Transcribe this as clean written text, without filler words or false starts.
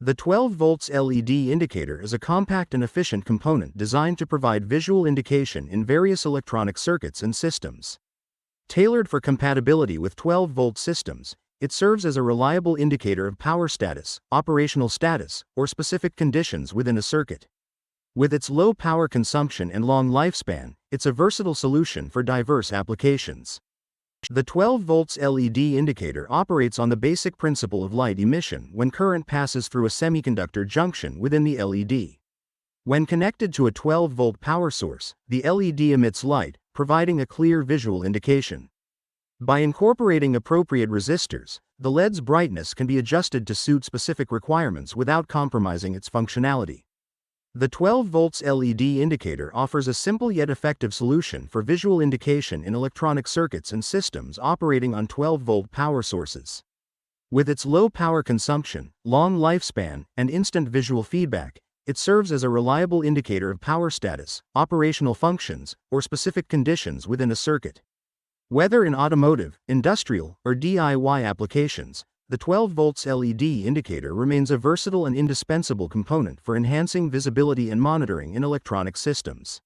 The 12 volts LED indicator is a compact and efficient component designed to provide visual indication in various electronic circuits and systems. Tailored for compatibility with 12-volt systems, it serves as a reliable indicator of power status, operational status, or specific conditions within a circuit. With its low power consumption and long lifespan, it's a versatile solution for diverse applications. The 12 volts LED indicator operates on the basic principle of light emission when current passes through a semiconductor junction within the LED. When connected to a 12-volt power source, the LED emits light, providing a clear visual indication. By incorporating appropriate resistors, the LED's brightness can be adjusted to suit specific requirements without compromising its functionality. The 12 volts LED indicator offers a simple yet effective solution for visual indication in electronic circuits and systems operating on 12-volt power sources. With its low power consumption, long lifespan, and instant visual feedback, it serves as a reliable indicator of power status, operational functions, or specific conditions within a circuit. Whether in automotive, industrial, or DIY applications, the 12 volts LED indicator remains a versatile and indispensable component for enhancing visibility and monitoring in electronic systems.